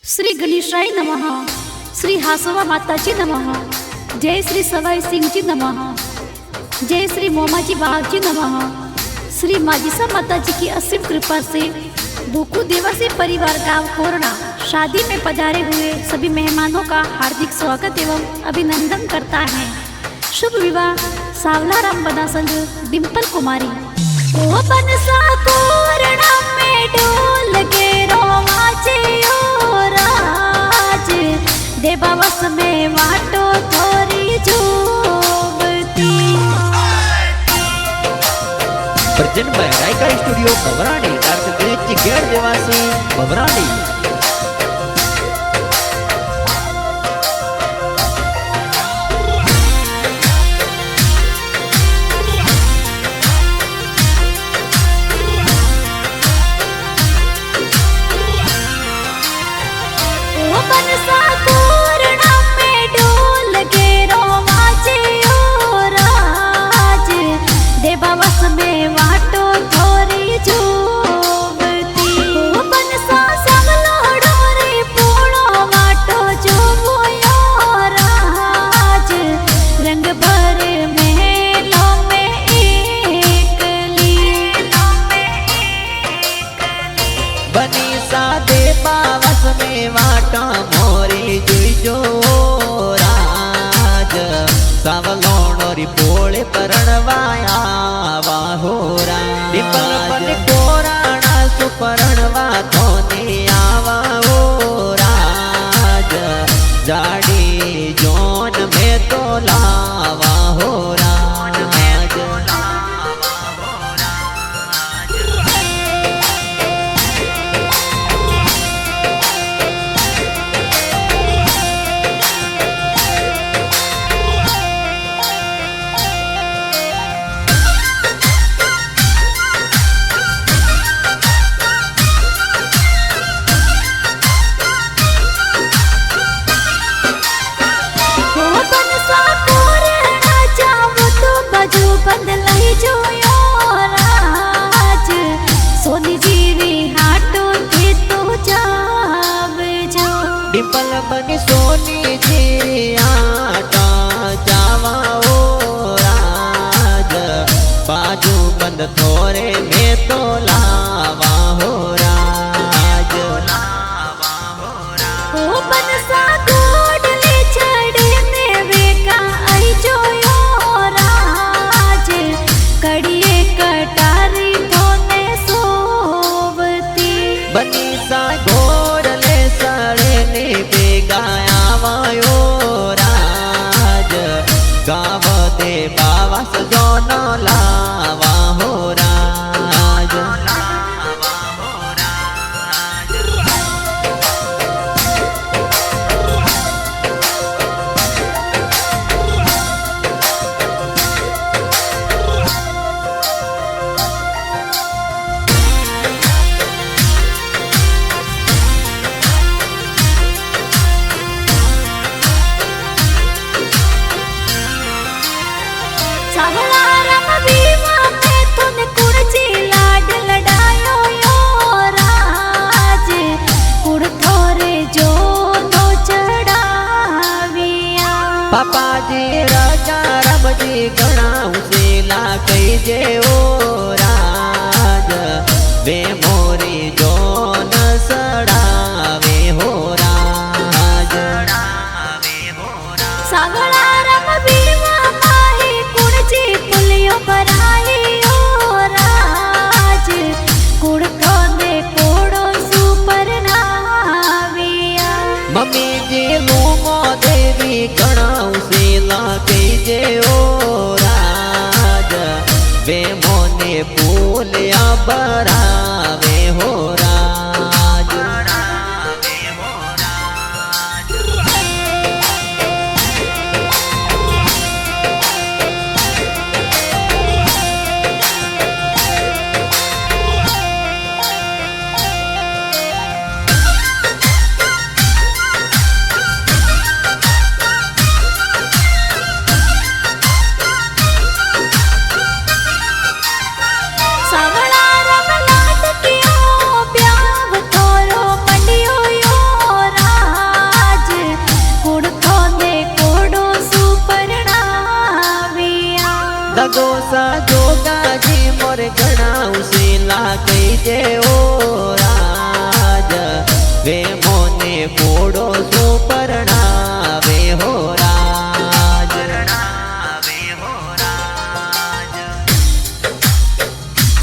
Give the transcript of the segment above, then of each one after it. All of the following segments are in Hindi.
श्री गणेशाय नमः। श्री हासवा माताजी नमः। जय श्री सवाई सिंह जी नमः। जय श्री मोमाजी बाग जी नमः। श्री माजिसा माताजी की असीम कृपा से बुकू देवासी परिवार गांव कोरना शादी में पधारे हुए सभी मेहमानों का हार्दिक स्वागत एवं अभिनंदन करता है। शुभ विवाह सावलाराम बना संग डिम्पल कुमारी। ओ बनसा कोरना में डोल के रोमाचे ओ राज देवावस में वाटो थोरी जोबती। Present by Raika studio Bawradi doctor Ganesh ji गेड़ देवासी बवराडी। बनसा कोरना में डोल के रोमाचे ओ राज देवावस में वाटो थोरी जोबती। ओ बनसा संगलो डोरी पूणो वाटो जोबो यो राज रंग भर महलों में एकली बनी सा देवावस में वाटा मोरी जुई जो राज सावलोणोरी पोळे परणवाया वाहोरा डिपल पन कोराणा सुपरणवा धोनी आवा ओ राज जाडी जोन में तो लावा हो राज। डिम्पल बनी सोनी जी आटा जावा ओ राज बाजू बंद थोरे में तो लावा हो राज। ओ बनसा कोडले चढ़े नेवे का आई जो यो राज कड़िए कटारी धोने सोवती। बनी सा घोड़ले सड़े ने बेगाया वायो राज गाव दे बावस जोनो लावा हो राज। सावलाराम बीमा में तूने कुड़ची लाड लडायो यो राज कुड़ थोरे जो तो चढ़ाविया। पापा जी राजा राम जी गणाऊ से ला कई जे ओ राज वे मोरी जो न सड़ावे हो राज। सावलाराम बीमा माही कुड़ची पुलियो भराई ओ राज कुड़ थोने कोड़ो सुपर नाविया। मम्मी जी लूमो देवी गणाऊ से ला कई जे ओ राज वे मोने फूलिया बरावे हो राज। सावलाराम लाड कियो प्यार કાગોસા જોગાજી મોર ગણાવશે લાગી જેવો રાજ વે મોને મોડો સુપરણાવે હો રાજ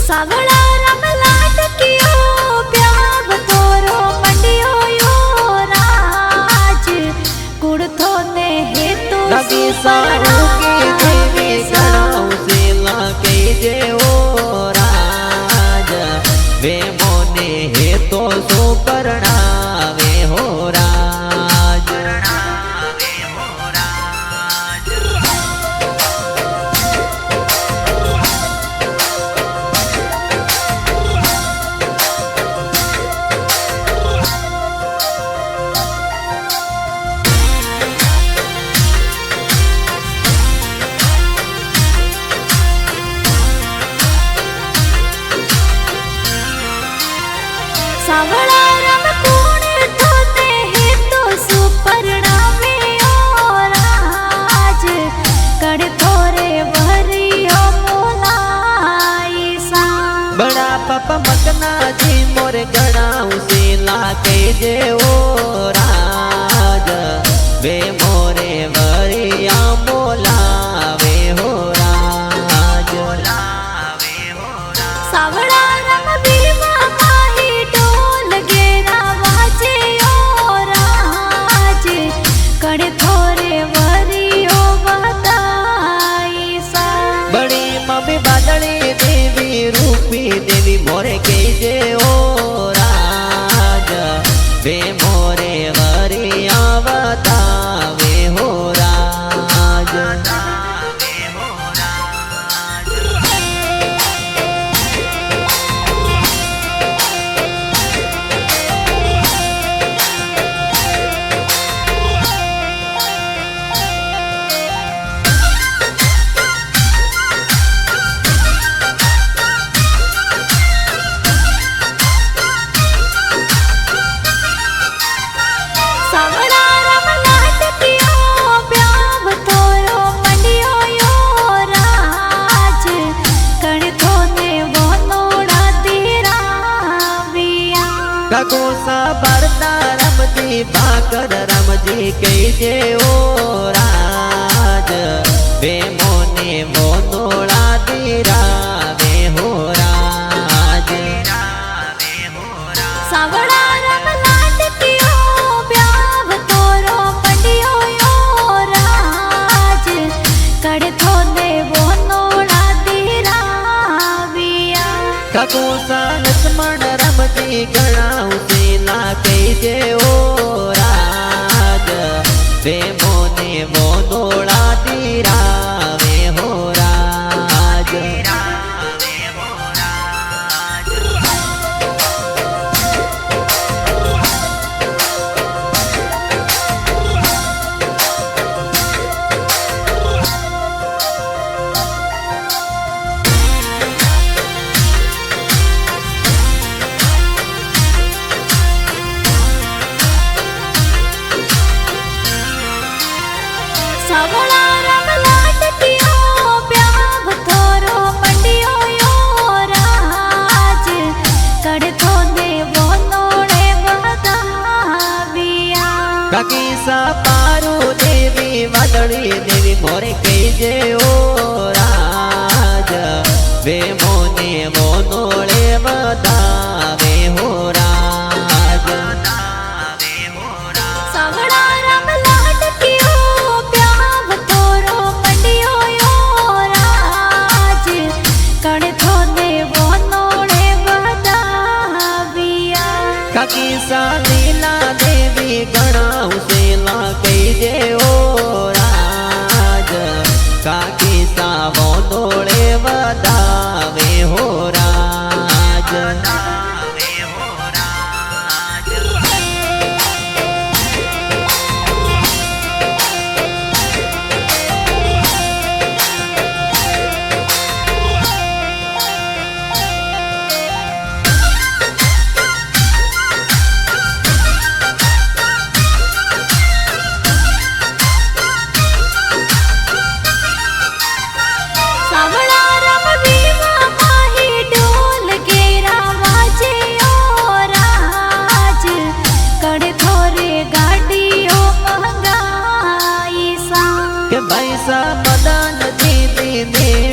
સાવળા રમલા ટકિયો પ્યાવ તોરો મંડિયો યો રાજ કુડથો ને હેતો નગી સારું કે દેવી ગણાવશે લાગી જેવો રાજ વે મોને હેતો સુપરણાવે હો રાજ સાવળા રમ કોણે થોતે હેતો સુપરણાવે યો રાજ કડ થોરે વરિયો મોલાઈ સા બડા પપ્પા મકનાજી મોર ગણાવશે લાગે જેવો રાજ વે મોરે વરિયા મોલાવે હો રાજ સાવળા રમ બીમા માહી ઢોલ ઘેરા વાજે યો રાજ કડ થોરે વરિયો બતાઈ સા બડી મમ્મી બાદળી દેવી રૂપી દેવી મોરે કે જેવો રાજ વે મોરે વરિયા બતાવે હો રાજ સાવળા રમલા ટકિયો પ્યાવ તોરો મંડિયો યો રાજ કણ થોને વનોડા તેરાવિયા કાકોસા ભરતા રમજી ભાકર રમજી કઈ જેવો રાજ વે મોને મોનોળા દીરાવે હો રાજ સાવળા રમલા ટકિયો પ્યાવ તોરો મંડિયો યો રાજ કડ થોને વનોડા તેરાવિયા કાકોસા લક્ષ્મણ રમજી ગણાવશે લાગે જેવો રાજ વે મોને મોનોળા દીરાવે હો રાજ સાવળા રમલા ટકિયો પ્યાવ તોરો મંડિયો યો રાજ કડ થોને વનોડે બતાવિયા કાકી સા પારું દેવી વાદળી દેવી મોરે કઈ જેવો રાજ વે મોને મોનોળે બતાવે હો રાજ સાવળા રમલા ટકિયો પ્યાવ તોરો મંડિયો યો રાજ કડ થોને વનોડે બતાવિયા કાકી સા લીલા દેવી ગણાવશે લાગે જેવો રાજ કાકી સા મોનોળે બતાવે હો રાજ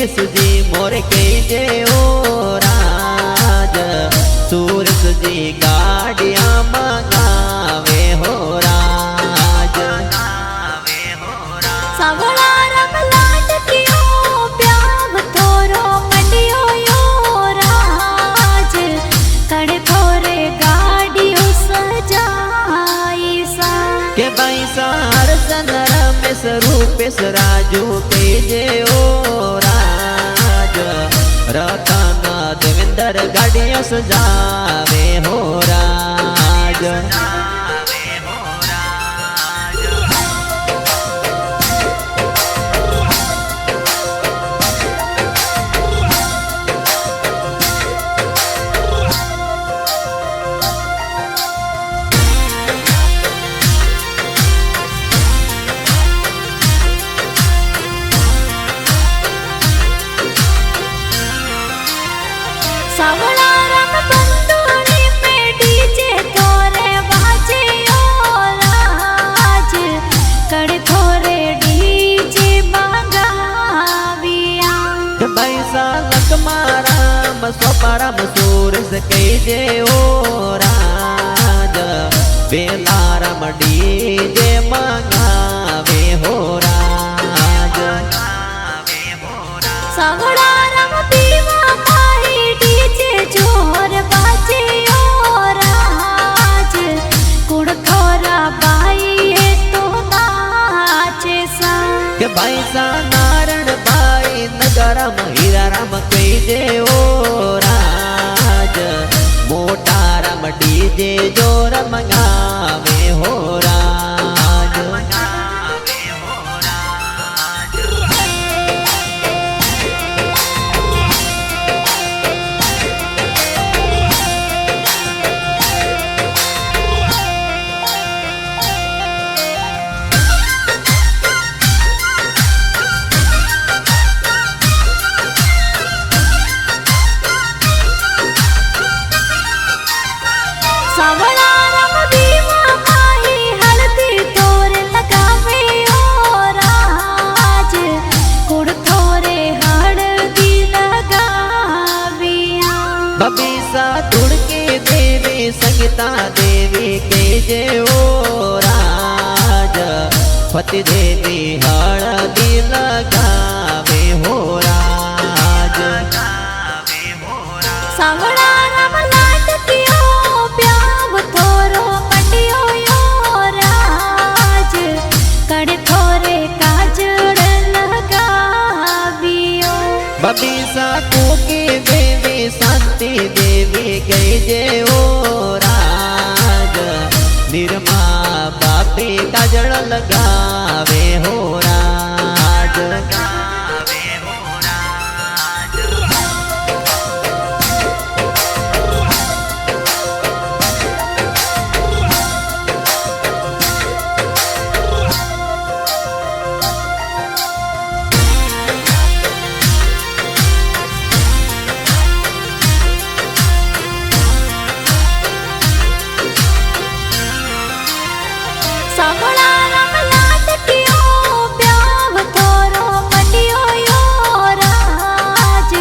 सुरेश जी मोर के जे ओ राज सुरेश जी गाड़िया मंगावे हो राज सावळा रंग लाटकियो प्याव थोरो मंडियो यो राज कड़े थोरे गाड़ियो सजाई सा के भाई सार सन रमेश रूपेश राजू के जे ओ राज रतन देवेंद्र गाड़िया सजावे हो राज सावळा रंग बंदूरी में डीजे थोरे बाजे ओ राज कड़े थोरे डीजे मंगाविया पैसा लकमाराम सोपाराम सूरज के जे ओ राज बेलाराम डीजे मंगावे हो राज सावळा रंग पीवा माही डीजे जोर बाजे ओ राज कुड़ थोरा बाई है तो नाचे सा के पैसा नारायण भाई नगरम हीराराम के जे ओ राज मोटाराम डीजे जोर मंगावे हो राज सावळा रंग दीवा माही हल्दी तोरे लगावे ओ राज कुड़ थोरे हल्दी लगाविया बबीसा तुड़के देवी संगीता देवी के जे ओ राज पति देवी हळदी लगावे हो राज सावळा रंग लाटकियो प्याव थोरो मंडियो यो राज कड़े थोरे काजड़ लगावियो बबीसा कोके देवी शांति देवी के जे ओ राज निर्मा बापी काजळ लगावे हो राज सावळा रंग लाटकियो प्याव थोरो मंडियो यो राज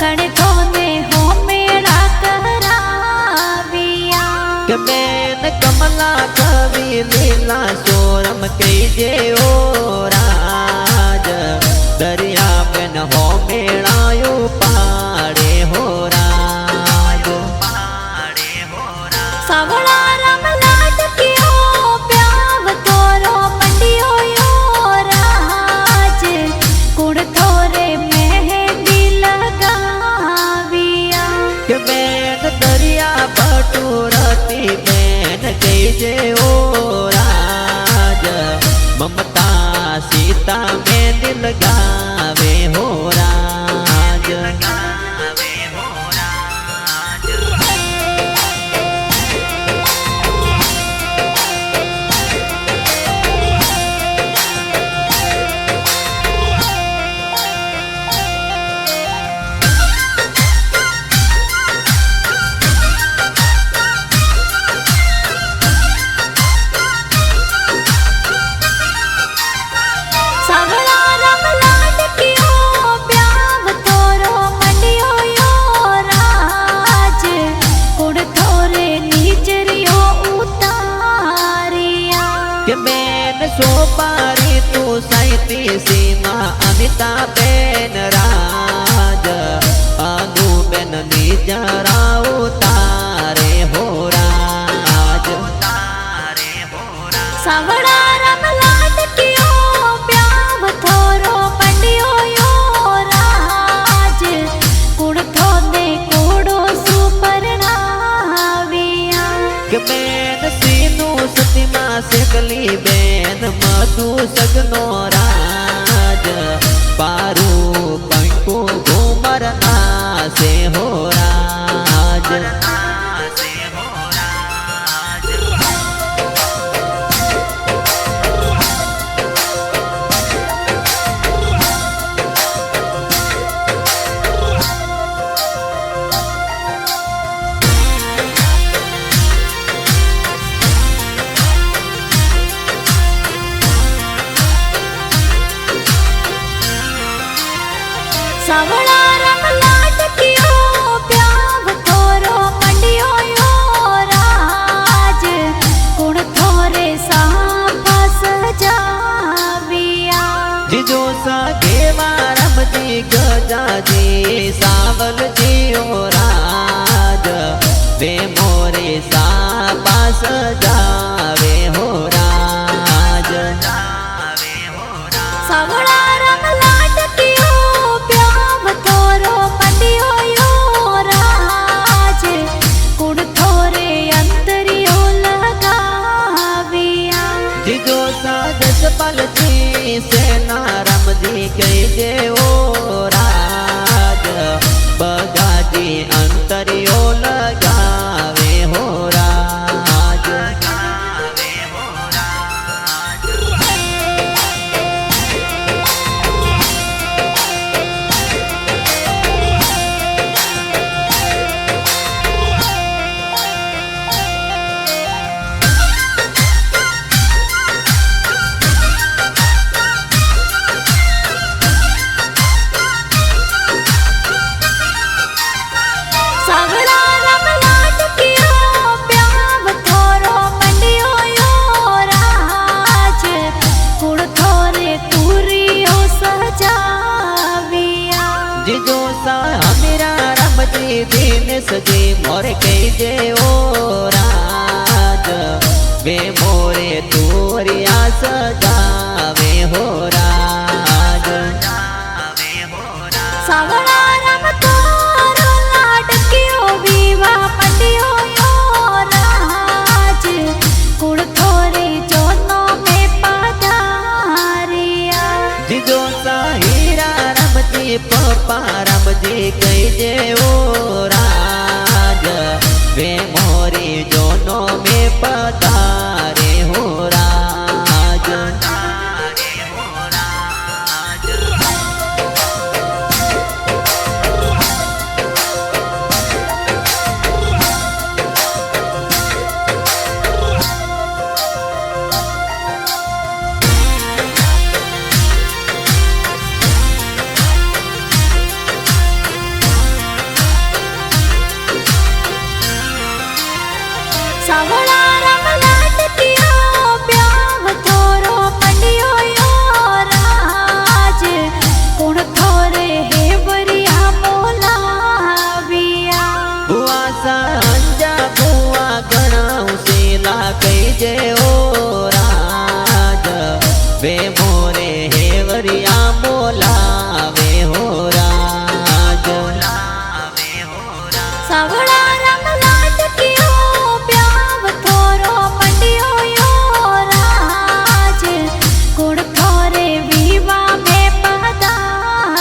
कड़े थोने हो मेरा कराविया के मैन कमला कवि लीला सोरम के जे ओ राज दरिया में हो मेड़ायो पाड़े हो राज सावळा रंग लाटकियो प्याव थोरो मंडियो यो राज कुड़ थोरे मेहंदी लगाविया के मैन दरिया बटूरती मैन के जे ओ राज ममता सीता में दिल गावे हो राज કે બેન સોપારી તું સાઈતી સીમા અમિતાબેન રાજ અનુબેન ની જરા ઉતારે હો રાજ સાવડા રમ લાડકીઓ પ્યાવ થોરો પંડિયો યો રાજ કુણ થોને કોડો સુપરણાવ્યા કે બેન સીનું સતીમાં સેકલી બેન મધુ સગનો રાજ પારું પંકુ ઘુમર નાસે હો રાજ સાવડા રમ લાડકીઓ પ્યાવ થોરો પંડિયો યો રાજ કુણ થોરે સાફા સજાવ્યા જીજો સાગે વારમજી ગજાજી સાવલજી ઓ રાજ વે મોરે સાપા સજાવે હો રાજ સાવડા રમ લાડકીઓ પ્યાવ થોરો પંડિયો યો રાજ કુણ થોરે અંતરિયો લગાવ્યા જીજો સાગસ પલજી સેના રમજી કઈ દેવો રાજ બગાજી અંતરિયો લગાવે હો રાજ સાવડા રમ લાડકીઓ પ્યાવ થોરો પંડિયો યો રાજ કુણ થોરે તુરિયો સજાવ્યા જીજો સા મીરા રમજી દીન સજી મોરે કઈ દેવો રાજ વે મોરે તુરિયા સજાવે હો રાજ સાવડા રમ થોરો લાડકીઓ વિવા પંડિયો યો રાજ કુણ થોરે જોનો મે પધાર્યા જીજો સા હીરા રમજી પપ્પા રમજી કઈ દેવો રાજ વે મોરી જોનો મે પધારે હો રાજ સાવડા રમ લાડકીઓ પ્યાવ થોરો પંડિયો યો રાજ કુણ થોરે હેવરિયા બોલાવ્યા ભુવા સાંજા ભુવા ગણાઉ શીલા કઈ જેવો રાજ વે મોરે હેવરિયા બોલાવે હો રાજ સાવડા રમ લાડકીઓ પ્યાવ થોરો પંડિયો યો રાજ કુણ થોરે વિવા મે પધાર્યા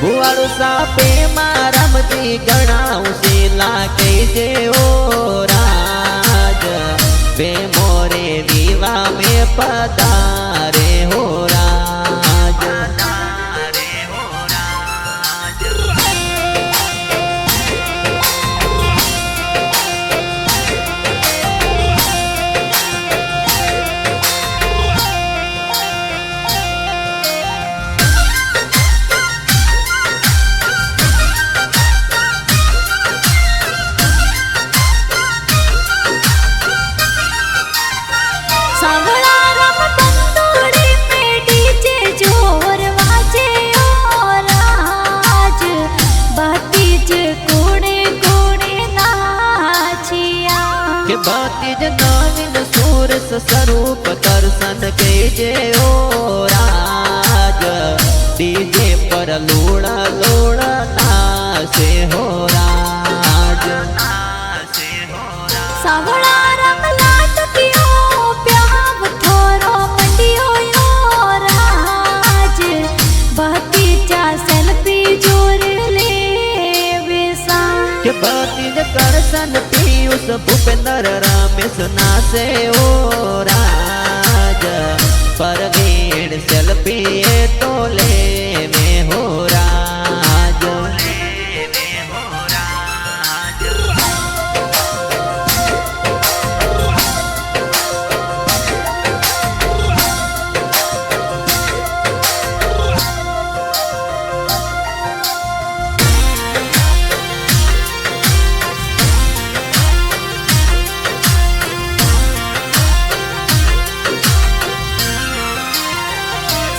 ભુવાળું સાપે માં રમજી ગણાઉ શીલા કઈ જેવો રાજ વે મોરે વિવા મે પધારે હો રાજ સાવડા स्वरूप दर्शन कीजे ओ राज डीजे पर लोड़ा लोड़ा नाचे हो राज सावळा रंगला टकियो प्याव थोरो मंडियो यो राज बहतीच्या सेल्फी जोर ले बेसा के बतीज करसन पीयूष भूपेंद्र रमेश नाचे ओ राज परवीन सेल्फी तो ले में हो राज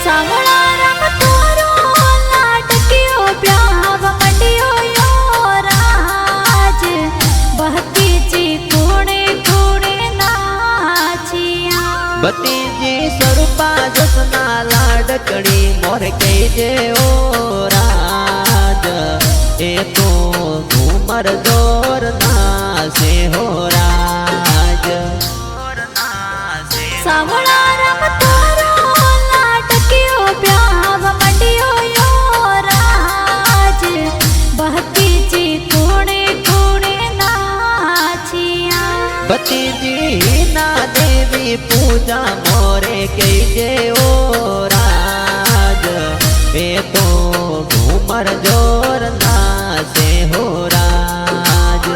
सावळा रंग थोरो लाटकियो प्याव मंडियो यो राज बहतीची कोणे कोणे नाचिया भतीजी स्वरूपा जसना लाडकड़ी मोर कीजे ओ राज ए तो घूमर जोर नाचे हो राज सावळा रंग थोरो लाटकियो प्याव मंडियो यो राज बहतीची कोणे कोणे नाचिया भतीजी ना देवी पूजा मोरे कीजे ओ राज ए तो घूमर जोर नाचे हो राज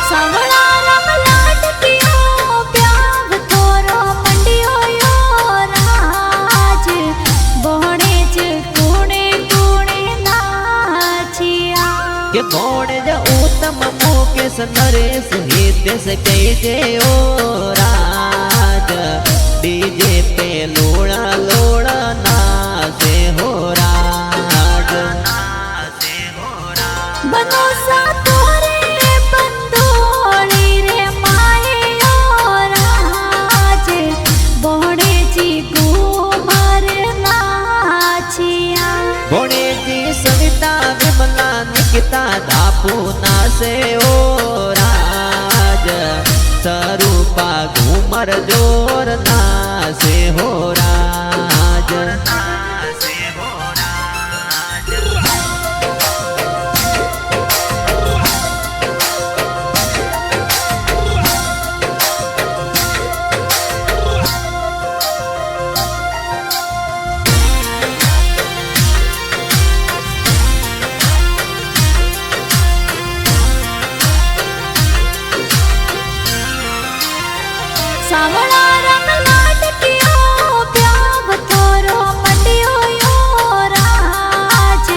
सावळा रंग लाटकियो प्याव थोरो मंडियो यो राज बोणेच कोणे कोणे नाचिया के कोण ज उत्तम मुकेश नरेश हितेश कीजे ओ राज डीजे पे लोड़ा लोड़ा नाचे हो राज बनोसा तोरे बंदोळी रे माये यो राज बोणेची घुमर नाचिया भोणेजी सविता विमला निकिता धापू नाचे ओ राज स्वरूपा घूमर जोर नाचे हो राज सावळा रंग लाटकियो प्याव थोरो मंडियो यो राज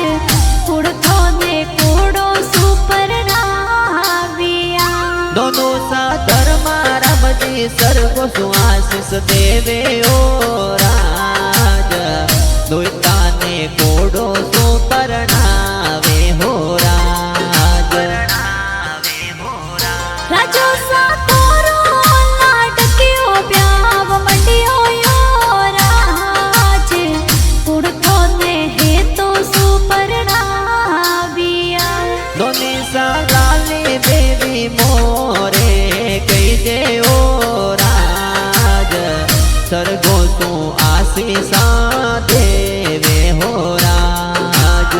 कुड़थो ने कोड़ो सुपर नाविया दोनों सा धर्मा रामजी सर्व सुआशीष देवे ओ राज दुईता ने कोडो सो परणावे हो राज राजो सा तोरो लाटकियो प्याव मंडियो यो राज कुड़थो ने हे तो सुपर नाविया दोनी सा लाली देवी मोरे कीजे ओ राज सरगो सो आशीषा देवे हो राज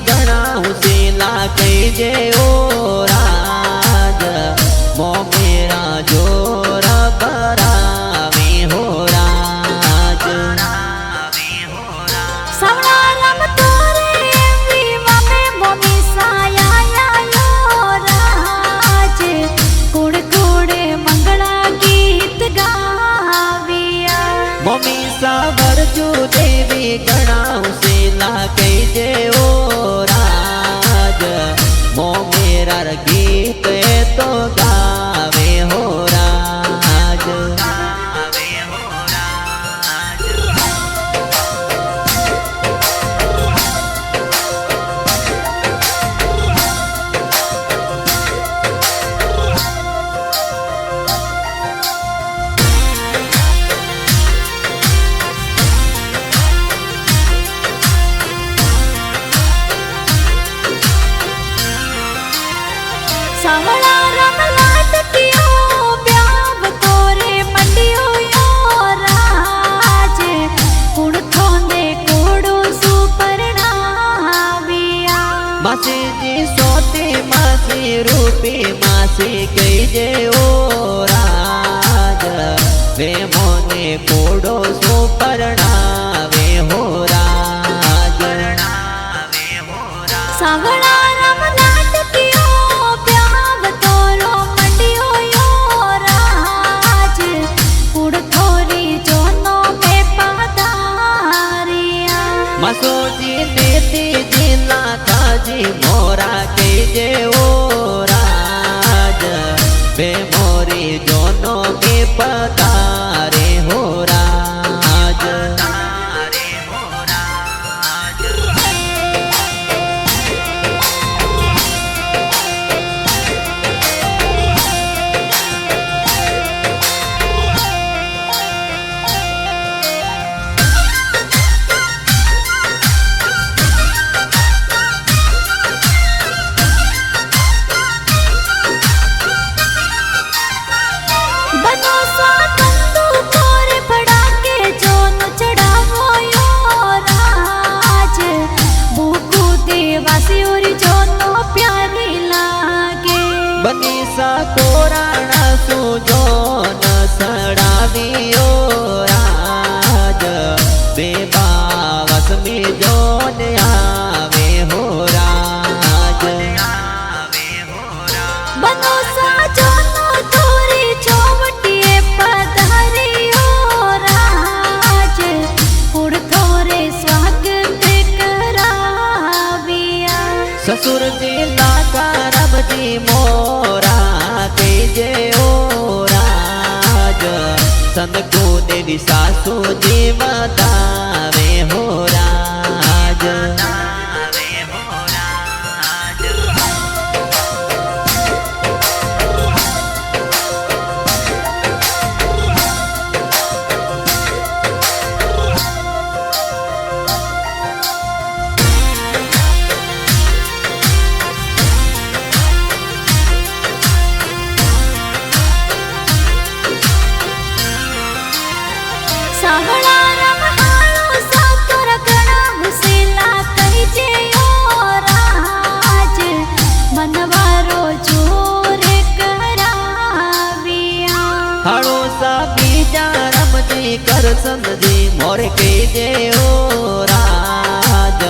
गणाऊ सेला कई जे ओ राज मो मेरा जोर बरावे हो राज सावळा राम तोरे विवा में मोमी साया यो राज कुड़ कुड़े मंगला गीत गाविया मोमी सावर जो देवी गणाऊ सेला कई जे ओ राज मो मेरा गीत तो गावे हो राज सावळा राम लाटकियो ब्याव तोरे मंडियो यो राज कुड़ थोंदे कोड़ो सुपरणाविया मासे जी सोते मासे रूपे मासे कई जे ओ राज वे मोने कोडो सो परणावे हो राज सावळा राम लाटकियो ब्याव तोरो मंडियो यो राज कुड़ थोरी जोनो में पादारिया मासो जी नेती जी लाता जी मोरा कई जे ओ राज वे मोरी जोनो के पतारे हो राज बनो स्वातंतु तोरे फड़ाके जोन चढ़ावो यो राज बुकु देवासी और जोनो प्यारी लागे बनी सा कोराणा सुजो न सड़ावियो राज बेबावस में जोन आवे हो राज बनो सा जोनो तोरी चौवटिए पधारियो राज कुड़ थोरे स्वागत कराविया ससुर जी लाका रब जी मोरा के जे ओ राज संद को देवी सासू जी बतावे हो राज सावळा राम हाळो सातोर गणा हुसेला कई जे ओ राज मनवारो जोरे कराविया हाड़ो सा बीजा रम जी कर संद जी मोर के जे ओ राज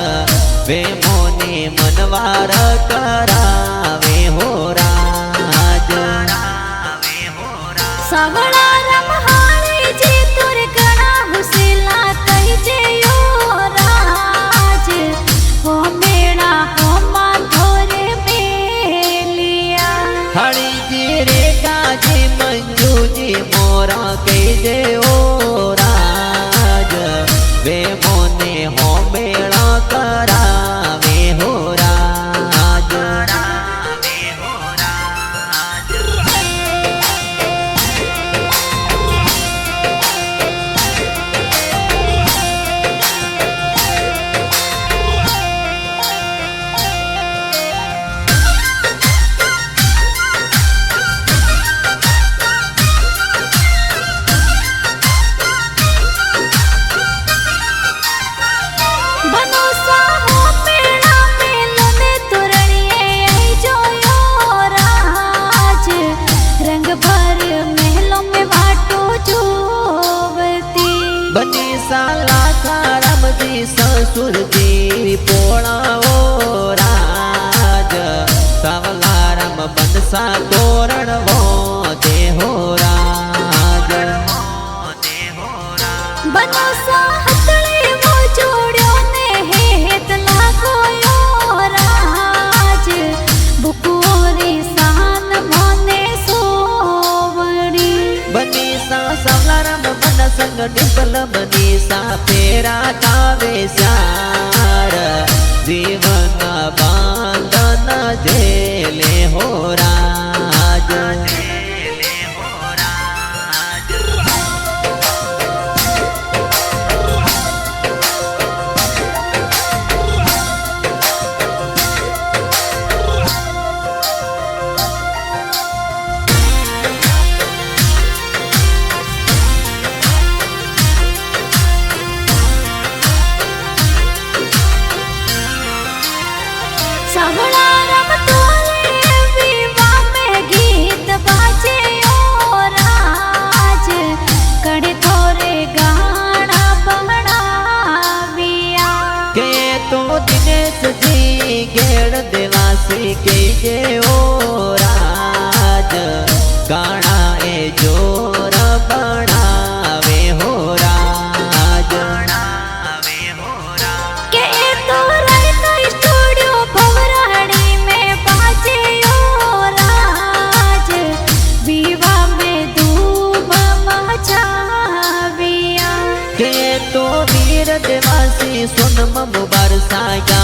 वे मोने मनवार करावे हो राज सावळा राम हाळे जे तोर गणा हुसेला कई जे ओ राज हो मेणा हो माधोरे मेलिया हरी जी रेखा जी मंजू जी मोरा के जे ओ राज वे मोने हो मेला करावे हो राज સુરજી પોળાઓ રાજ સાવલારામ બનસા તોરણ વો દેહો રાજ बनोसा हथड़े वो जोड़्यो ने हेत लागोयो राज बुकोरी सान मोने सोवड़ी बनीसा सावलाराम बन संग डिंपल बनीसा फेरा कावे स्यार जीवन बांधन झेले हो राज सावलाराम तोरे विवाह में गीत बाजे ओ राज कड़े थोरे गाना बनाविया के तो दिनेश जी गेड़ देवासी के जे ओ राज गाना ए जोर बनावे हो राज के तो रड़का स्टूडियो भवराड़ी में बाजे ओ राज विवाह में धूम मचाविया के तो वीर देवासी सोनम बरसाया